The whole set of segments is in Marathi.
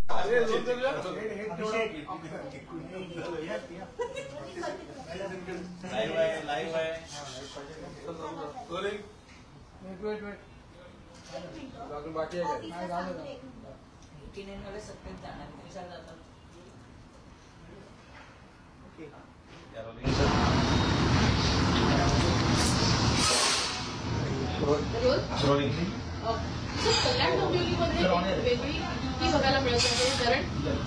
बाकी आहे कल्याण डोंबिवलीमध्ये वेगळी युती बघायला मिळत आहे, कारण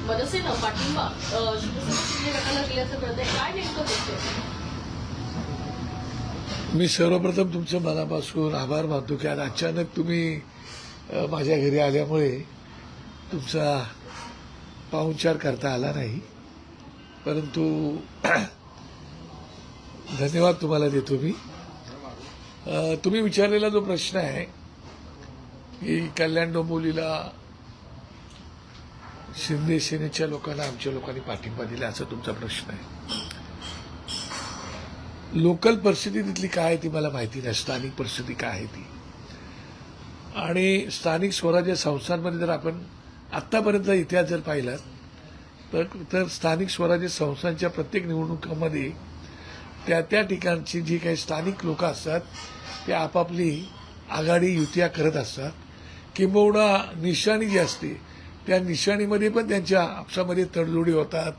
मनसेनं पाठिंबा शिवसेना शिंदे गटाला दिल्याचं कळत आहे. काय नेमकं होतं? मी सर्वप्रथम तुमचं मनापासून आभार मानतो की आज अचानक तुम्ही माझ्या घरी आल्यामुळे तुमचा पाहुणचार करता आला नाही, परंतु धन्यवाद तुम्हाला देतो मी. तुम्ही विचारलेला जो प्रश्न आहे की कल्याण डोंबिवलीला शिंदे सेनेच्या लोकांना आमच्या लोकांनी पाठिंबा दिला असा तुमचा प्रश्न आहे. लोकल परिस्थिती तिथली काय आहे ती मला माहिती नाही, स्थानिक परिस्थिती काय आहे ती. आणि स्थानिक स्वराज्य संस्थांमध्ये जर आपण आत्तापर्यंत इतिहास जर पाहिला तर स्थानिक स्वराज्य संस्थांच्या प्रत्येक निवडणुकांमध्ये त्या ठिकाणची जी काही स्थानिक लोक असतात ते आपापली आघाडी युत्या करत असतात. किंबहुना निशाणी जी असते त्या निशाणीमध्ये पण त्यांच्या आपसामध्ये तडजोडी होतात,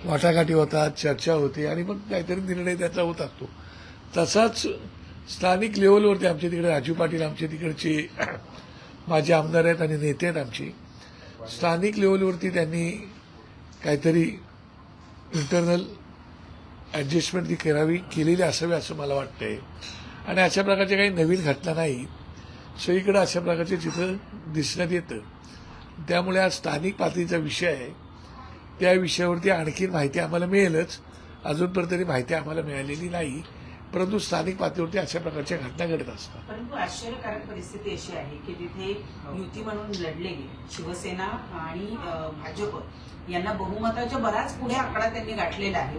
वाटाघाटी होतात, चर्चा होते आणि मग काहीतरी निर्णय त्याचा होत असतो. तसाच स्थानिक लेवलवरती आमच्या तिकडे राजू पाटील आमच्या तिकडचे माझे आमदार आहेत आणि नेते आहेत आमचे. स्थानिक लेवलवरती त्यांनी काहीतरी इंटरनल ॲडजस्टमेंट ती केलेली असावी असं मला वाटतंय. आणि अशा प्रकारच्या काही नवीन घटना नाही, सगळीकडे अशा प्रकारचे चित्र दिसण्यात येतं. त्यामुळे आज स्थानिक पातळीचा विषय आहे, त्या विषयावरती आणखी माहिती आम्हाला मिळेलच. अजूनपर्यंत तरी माहिती आम्हाला मिळालेली नाही, परंतु स्थानिक पातळीवरती अशा प्रकारच्या घटना घडत असतात. परंतु आश्चर्यकारक परिस्थिती अशी आहे की तिथे युती म्हणून लढलेली शिवसेना आणि भाजप यांना बहुमताच्या बराच पुढे आकडा त्यांनी गाठलेला आहे.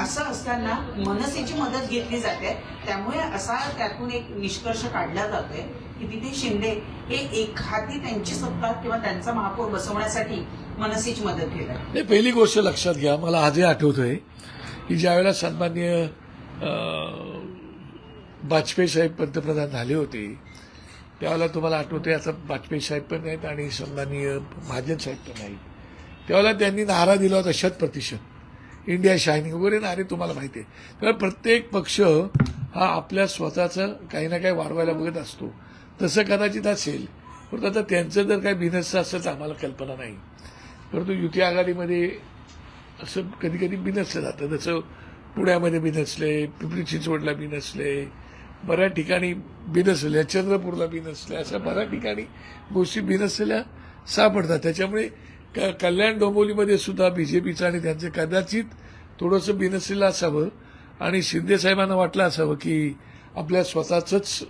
असं असताना मनसेची मदत घेतली जाते, त्यामुळे असा त्यातून एक निष्कर्ष काढला जातोय की तिथे शिंदे हे एक हाती त्यांची सत्ता किंवा त्यांचा महापौर बसवण्यासाठी मनसेची मदत घेतात. नाही, पहिली गोष्ट लक्षात घ्या, मला आजही आठवतोय की ज्यावेळेला सन्माननीय वाजपेयी साहेब पंतप्रधान झाले होते त्यावेळेला तुम्हाला आठवतंय, आता वाजपेयी साहेब पण नाहीत आणि सन्माननीय महाजन साहेब पण नाहीत, त्यावेळेला त्यांनी नारा दिला होता 100% इंडिया शायनिंग वगैरे नारे तुम्हाला माहिती आहे. त्यामुळे प्रत्येक पक्ष हा आपल्या स्वतःचं काही ना काही वाढवायला बघत असतो. तसं कदाचित असेल, परंतु आता त्यांचं जर काही बिनसचं असेल तर आम्हाला कल्पना नाही. परंतु युती आघाडीमध्ये असं कधी कधी बिनसलं जातं. जसं पुण्यामध्ये बिनसले, पिंपरी चिंचवडला बिनसले, बऱ्याच ठिकाणी बिनसले, चंद्रपूरला बिनसले, अशा बऱ्याच ठिकाणी गोष्टी बिनसलेल्या सापडतात. त्याच्यामुळे कल्याण डोंबिवलीमध्ये सुद्धा बीजेपीचं आणि त्यांचं कदाचित थोडंसं बिनसलेलं असावं आणि शिंदे साहेबांना वाटलं असावं की आपल्या स्वतःच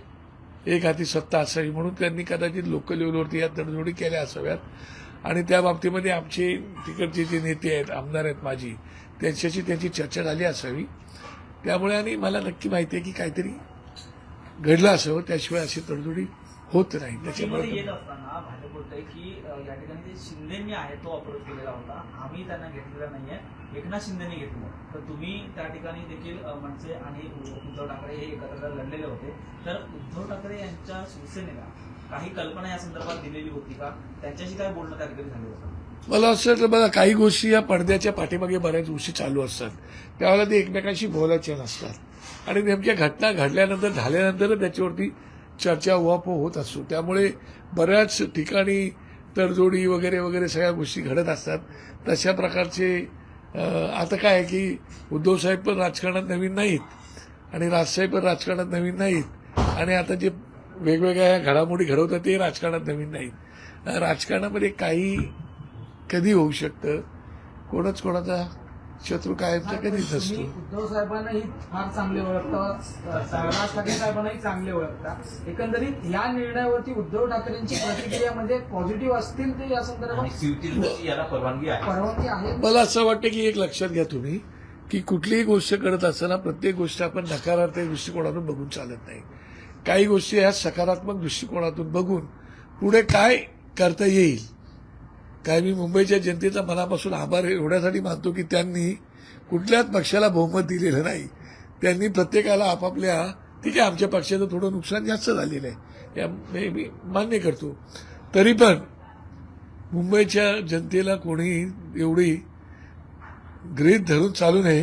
एक हाती सत्ता असावी, म्हणून त्यांनी कदाचित लोकल लेवलवरती या तडजोडी केल्या असाव्यात. आणि त्या बाबतीमध्ये आमचे तिकडचे जे नेते आहेत, आमदार आहेत माझी, त्यांच्याशी त्यांची चर्चा झाली असावी. त्यामुळे आणि मला नक्की माहिती आहे की काहीतरी घडलं असावं, त्याशिवाय अशी तडजोडी होत नाही. त्याच्यामुळे येत असताना भाजप बोलतंय की या ठिकाणी जे शिंदेनी आहे तो अप्रोच केलेला होता, आम्ही त्यांना घेतलेला नाहीये, एकनाथ शिंदेनी घेतलं. तर तुम्ही त्या ठिकाणी देखील मनसे आणि उद्धव ठाकरे हे एकत्र लढलेले होते, तर उद्धव ठाकरे यांच्या शिवसेनेला काही कल्पना या संदर्भात दिलेली होती का? त्यांच्याशी काय बोलणं त्या ठिकाणी झालं होतं? मला असं वाटलं, बघा, काही गोष्टी या पडद्याच्या पाठीमागे बऱ्याच गोष्टी चालू असतात, त्यावेळेला ते एकमेकांशी बोलायच्या नसतात आणि नेमक्या घटना घडल्यानंतर झाल्यानंतर त्याच्यावरती चर्चा उहापोह होत असतो. त्यामुळे बऱ्याच ठिकाणी तडजोडी वगैरे वगैरे सगळ्या गोष्टी घडत असतात. तशा प्रकारचे आता काय आहे की उद्धव साहेब पण राजकारणात नवीन नाहीत आणि राजसाहेब पण राजकारणात नवीन नाहीत आणि आता जे वेगवेगळ्या घडामोडी घडवतात ते राजकारणात नवीन नाहीत. राजकारणामध्ये काही कधी होऊ शकतं, कोणच कोणाचा शत्रू कायमचा कधीच नसतो. उद्धव साहेबांनाही फार चांगले ओळखता, राज ठाकरे साहेबांनाही चांगले ओळखता. एकंदरीत या निर्णयावरती उद्धव ठाकरेंची प्रतिक्रिया म्हणजे पॉझिटिव्ह असतील ते या संदर्भात याला परवानगी आहे. मला असं वाटतं की एक लक्षात घ्या तुम्ही की कुठलीही गोष्ट करत असताना प्रत्येक गोष्ट आपण नकारात्मक दृष्टिकोनातून बघून चालत नाही. काही गोष्टी ह्या सकारात्मक दृष्टिकोनातून बघून पुढे काय करता येईल काय मी मुंबईच्या जनतेचा मनापासून आभार एवढ्यासाठी मानतो की त्यांनी कुठल्याच पक्षाला बहुमत दिलेलं नाही. त्यांनी प्रत्येकाला आपापल्या ठीक आहे आमच्या पक्षाचं थोडं नुकसान जास्त झालेलं आहे या मी मान्य करतो. तरी पण मुंबईच्या जनतेला कोणी एवढी गृहीत धरून चालू नये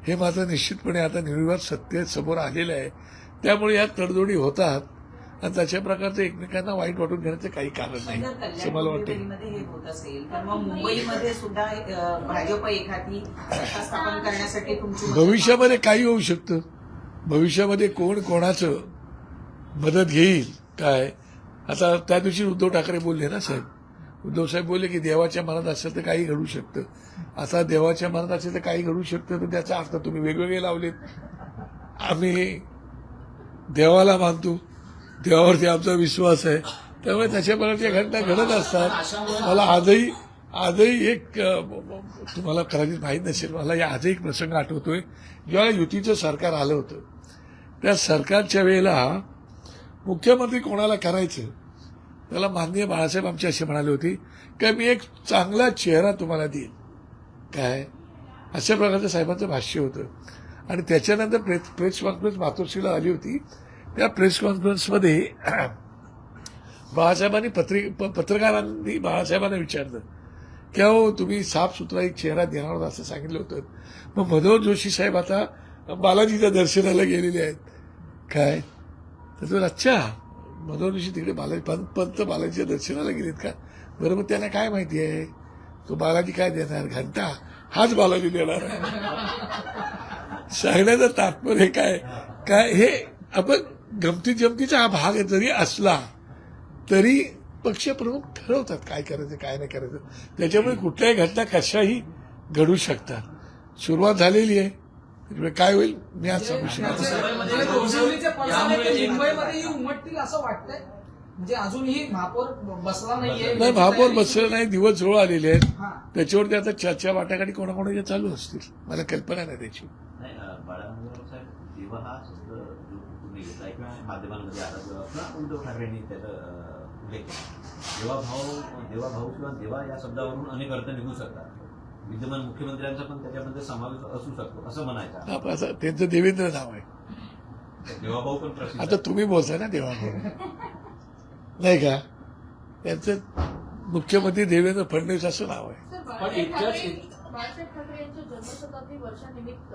हे मात्र निश्चितपणे आता निर्विवाद सत्य समोर आलेलं आहे. त्यामुळे या तडजोडी होतात आणि तशा प्रकारचं एकमेकांना वाईट वाटून घेण्याचं काही कारण नाही जर असं मला वाटतं. कल्याण हे होत असेल तर मग मुंबईमध्ये सुद्धा भाजप एखादी सत्ता स्थापन करण्यासाठी तुमची भविष्यामध्ये काही होऊ शकतं. भविष्यामध्ये कोण कोणाचं मदत घेईल काय. आता त्या दिवशी उद्धव ठाकरे बोलले ना साहेब, उद्धव साहेब बोलले की देवाच्या मनात असेल तर काही घडू शकतं. आता देवाच्या मनात असेल तर काही घडू शकतं तर त्याचा अर्थ तुम्ही वेगवेगळे लावलेत. आम्ही देवाला मानतो, देवावरती आमचा विश्वास आहे, त्यामुळे तशा प्रकारच्या घटना घडत असतात. मला आजही एक तुम्हाला कदाचित माहीत नसेल, मला या आजही एक प्रसंग आठवतोय. जेव्हा युतीचं सरकार आलं होतं त्या सरकारच्या वेळेला मुख्यमंत्री कोणाला करायचं त्याला माननीय बाळासाहेब आमचे असे म्हणाले होते की मी एक चांगला चेहरा तुम्हाला देईल काय, अशा प्रकारचं साहेबांचं भाष्य होतं. आणि त्याच्यानंतर प्रेस कॉन्फरन्स मातोश्रीला आली होती. त्या प्रेस कॉन्फरन्समध्ये बाळासाहेबांनी पत्रकारांनी बाळासाहेबांना विचारलं की अहो तुम्ही साफ सुथरा एक चेहरा देणार होता असं सांगितलं होतं. मग मनोहर जोशी साहेब आता बालाजीच्या दर्शनाला गेलेले आहेत काय. तर अच्छा मनोहर जोशी तिकडे पंत बालाजीच्या दर्शनाला गेलेत का. बरं मग त्यांना काय माहिती आहे तो बालाजी काय देणार, घंटा हाच बालाजी देणार आहे. सांगण्याचं तात्पर्य काय काय हे आपण गमती जमतीचा हा भाग जरी असला तरी पक्षप्रमुख ठरवतात काय करायचं काय नाही करायचं. त्याच्यामुळे कुठल्याही घटना कशाही घडू शकतात. सुरुवात झालेली आहे, त्याच्यामुळे काय होईल मी आज सांगू शकतो. डोंबिवलीचे पडसाद ते मुंबईमध्येही उमटतील असं वाटतंय. म्हणजे अजूनही महापौर बसला नाहीये. नाही महापौर बसलं नाही, दिवस जवळ आलेले आहेत. हा. त्याच्यावरती आता चर्चा वाटाघाटी कोणाकोणाच्या चालू असतील, मला कल्पना नाही त्याची. नाही बाळासाहेब साहेब देवा हा शब्द जो तुम्ही घेतला किंवा माध्यमांमध्ये आला तेव्हा उद्धव ठाकरेंनी त्याचा उल्लेख केला. देवा भाऊ किंवा देवा या शब्दावरून अनेक अर्थ निघू शकतात. विद्यमान मुख्यमंत्र्यांचा पण त्याच्यामध्ये समावेश असू शकतो असं म्हणायचं. आता त्यांचं देवेंद्र नाव आहे. देवाभाऊ पण प्रसिद्ध आता तुम्ही बोलताय ना देवाभाऊ नाही का, त्यांचं मुख्यमंत्री देवेंद्र फडणवीस असं नाव आहे. सर, पण बाळासाहेब इतकंच- ठाकरे यांच्या जन्मशताब्दी वर्षानिमित्त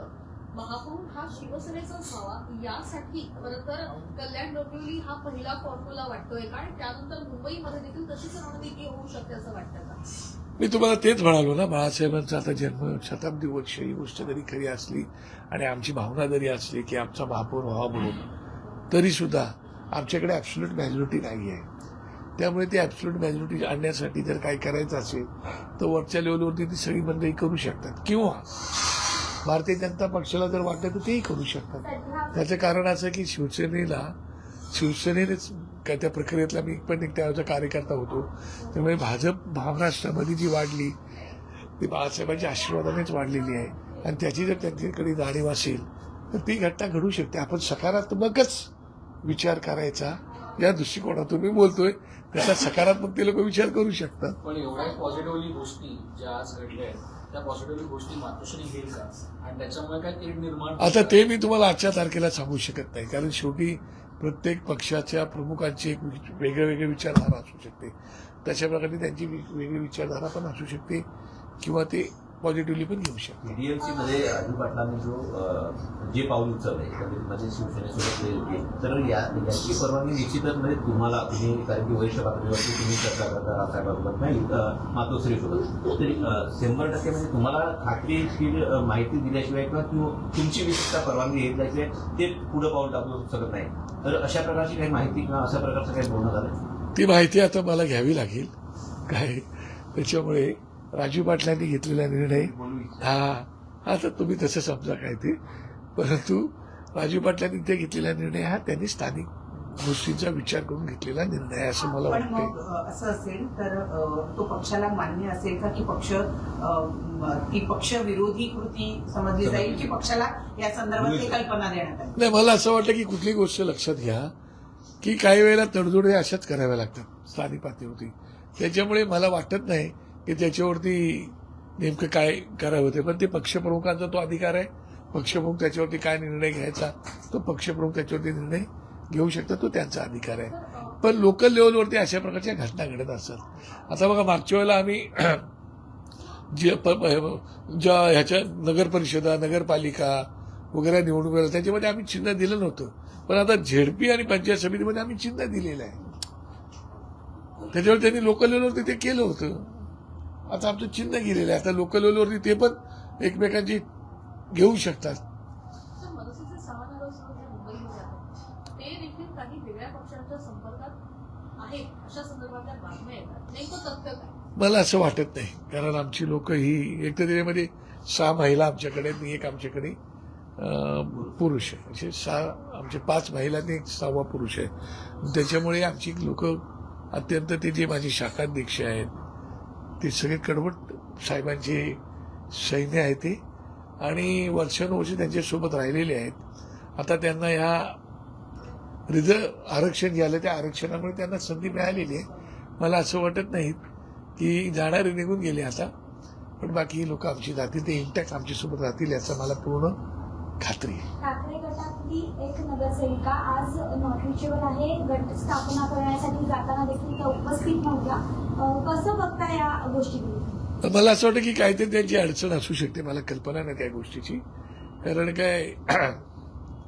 महापौर हा शिवसेनेचाच व्हावा यासाठी खरं तर कल्याण डोंबिवली हा पहिला फॉर्म्युला वाटतोय का, आणि त्यानंतर मुंबईमध्ये देखील तशीच रणनीती होऊ शकते असं वाटतं का. मी तुम्हाला तेच म्हणालो ना, बाळासाहेबांचा आता जन्म शताब्दी वर्ष ही गोष्ट जरी खरी असली आणि आमची भावना जरी असली की आमचा महापौर व्हावा म्हणून, तरी सुद्धा आमच्याकडे ॲब्सोल्यूट मॅजॉरिटी नाही आहे. त्यामुळे ती ॲब्सोल्यूट मॅजॉरिटी आणण्यासाठी जर काही करायचं असेल तर वरच्या लेवलवरती ती सगळी मंडळी करू शकतात, किंवा भारतीय जनता पक्षाला जर वाटलं तर तेही करू शकतात. त्याचं कारण असं की शिवसेनेनेच काय त्या प्रक्रियेतला मी पण एक त्यावेळेचा कार्यकर्ता होतो. त्यामुळे भाजप महाराष्ट्रामध्ये जी वाढली ती बाळासाहेबांच्या आशीर्वादानेच वाढलेली आहे. आणि त्याची जर त्यांच्याकडे जाणीव असेल तर ती घटना घडू शकते. आपण सकारात्मकच विचार करायचा या दृष्टिकोनातून मी बोलतोय. त्याचा सकारात्मक ते लोक विचार करू शकतात. पण एवढ्या पॉझिटिव्हली गोष्टी ज्या आज घडल्या आहेत त्या पॉझिटिव्हली गोष्टी मातोश्री घेईल का, आणि त्याच्यामुळे काय तेढ निर्माण आता ते मी तुम्हाला आजच्या तारखेला सांगू शकत नाही, कारण शेवटी प्रत्येक पक्षाच्या प्रमुखांची एक वेगळे विचारधारा असू शकते. तशा प्रकारे त्यांची वेगळी विचारधारा पण असू शकते किंवा ते पॉझिटिव्हली पण घेऊ शकते. डीएलसी मध्ये राजू पाटलांनी जे पाऊल उचललंय एकंदरीतमध्ये शिवसेनेसोबत ते होते, तर याची परवानगी निश्चितच म्हणजे तुम्ही कारण की वरिष्ठ पातळीवरती तुम्ही चर्चा करता राजसाहेबांसोबत नाही मातोश्रीसोबत, तरी 100% म्हणजे तुम्हाला खात्रीशीर माहिती दिल्याशिवाय किंवा तुमची विशिष्ट परवानगी घेतल्याशिवाय ते पुढे पाऊल टाकू शकत नाही. तर अशा प्रकारची काही माहिती किंवा अशा प्रकारचं काही बोलणं झालं. ती माहिती आता मला घ्यावी लागेल काय. त्याच्यामुळे राजू पाटलांनी घेतलेला निर्णय आता तुम्ही तसं समजा काय ते, परंतु राजू पाटलांनी ते घेतलेला निर्णय हा त्यांनी स्थानिक गोष्टींचा विचार करून घेतलेला निर्णय आहे असं मला पण वाटतंय. मग असं असेल तर तो पक्षाला मान्य असेल का की ती पक्ष विरोधी कृती समजली जाईल की पक्षाला या संदर्भात ती कल्पना देण्यात आली. नाही, मला असं वाटतं की कुठली गोष्ट लक्षात घ्या की काही वेळेला तडजोड अशाच कराव्या लागतात स्थानिक पातळीवरती. त्याच्यामुळे मला वाटत नाही की त्याच्यावरती नेमकं काय करावं ते. पण ते पक्षप्रमुखांचा तो अधिकार आहे. पक्षप्रमुख त्याच्यावरती काय निर्णय घ्यायचा तो पक्षप्रमुख त्याच्यावरती निर्णय घेऊ शकतात, तो त्यांचा अधिकार आहे. पण लोकल लेवलवरती अशा प्रकारच्या घटना घडत असतात. आता बघा मागच्या वेळेला आम्ही ज्या ह्याच्या नगर परिषदा नगरपालिका वगैरे निवडणुका त्याच्यामध्ये आम्ही चिन्ह दिलं नव्हतं. पण आता झेडपी आणि पंचायत समितीमध्ये आम्ही चिन्ह दिलेलं आहे. त्याच्यावर त्यांनी लोकल लेवलवरती ते केलं होतं. आता आमचं चिन्ह गेलेलं आहे. आता लोकल लेवलवरती ते पण एकमेकांची घेऊ शकतात. तर मनसेचे 6 नगरसेवक जे मुंबईमध्ये आहेत ते देखील काही वेगळ्या पक्षांच्या संपर्कात आहेत अशा संदर्भातल्या बातम्या येतात. नेमकं तथ्य काय? मला असं वाटत नाही. कारण आमची लोक ही एक तर त्याच्यामध्ये 6 महिला आमच्याकडे आणि एक आमच्याकडे पुरुष आहे. असे 6 आमचे 5 महिला आणि एक 6वा पुरुष आहे. त्याच्यामुळे आमची लोक अत्यंत ते जे माझे शाखाध्यक्ष आहेत ते सगळे कडवट साहेबांचे सैन्य आहे ते, आणि वर्षानुवर्ष त्यांच्यासोबत राहिलेले आहेत. आता त्यांना ह्या आरक्षण जे आलं त्या आरक्षणामुळे त्यांना संधी मिळालेली आहे. मला असं वाटत नाही की जाणारे निघून गेले आता, पण बाकी लोक आमची जातील ते इंटॅक्ट आमच्यासोबत राहतील याचा मला पूर्ण खात्री आहे. ठाकरे गटातली एक नगरसेविका आज नॉट रिचेबल आहे. गट स्थापना करण्यासाठी जाताना देखील त्या उपस्थित नव्हत्या. कसं बघता या गोष्टीकडे? मला असं वाटतं की काहीतरी त्यांची अडचण असू शकते. मला कल्पना नाही त्या गोष्टीची. कारण काय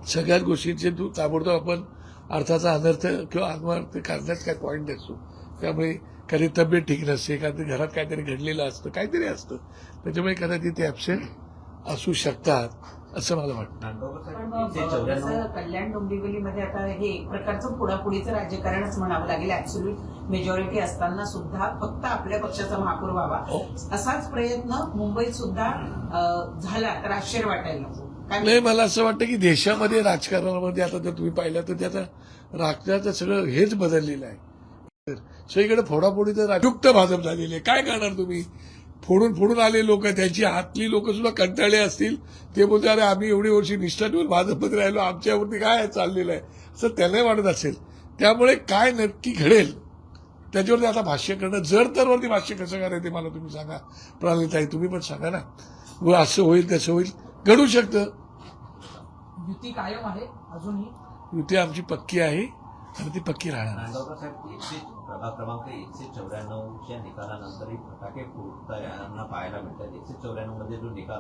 सगळ्याच गोष्टींचे ताबडतोब आपण अर्थाचा अनर्थ किंवा अनर्थ करण्यात काय पॉईंट नसतो. त्यामुळे कधी तब्येत ठीक नसते, एखाद्या घरात काहीतरी घडलेलं असतं, काहीतरी असतं, त्याच्यामुळे कदाचित ते ॲबसेंट असू शकतात असं मला वाटतं. पण जसं कल्याण डोंबिवलीमध्ये आता हे एक प्रकारचं पुढापुढीचं राजकारणच म्हणावं लागेल. ऍब्सोल्यूट मेजॉरिटी असताना सुद्धा फक्त आपल्या पक्षाचा महापौर व्हावा असाच प्रयत्न मुंबईत सुद्धा झाला तर आश्चर्य वाटायला नको. नाही, मला असं वाटतं की देशामध्ये राजकारणामध्ये आता जर तुम्ही पाहिलं तर त्याचा राजकारणाचं सगळं हेच बदललेलं आहे. सगळीकडे फोडाफोडीचं राजयुक्त भाजप झालेली आहे. काय करणार तुम्ही? फोडून आले लोक, त्यांची हातली लोक सुद्धा कंटाळले असतील. ते बोलते अरे आम्ही एवढी वर्षी निष्ठा ठेवून भाजपमध्ये राहिलो, आमच्यावरती काय चाललेलं आहे असं त्यांनाही वाटत असेल. त्यामुळे काय नक्की घडेल त्याच्यावरती आता भाष्य करणं, जर तर वरती भाष्य कसं करायचं ते मला तुम्ही सांगा. प्रणालीताई तुम्ही पण सांगा ना. असं होईल तसं होईल, घडू शकतं. युती कायम आहे अजूनही. युती आमची पक्की आहे आणि ती पक्की राहणार. नांदगावकर साहेब, प्रभाग क्रमांक 194च्या निकालानंतरही फटाके फोडताना पाहायला मिळतात. 194 मध्ये जो निकाल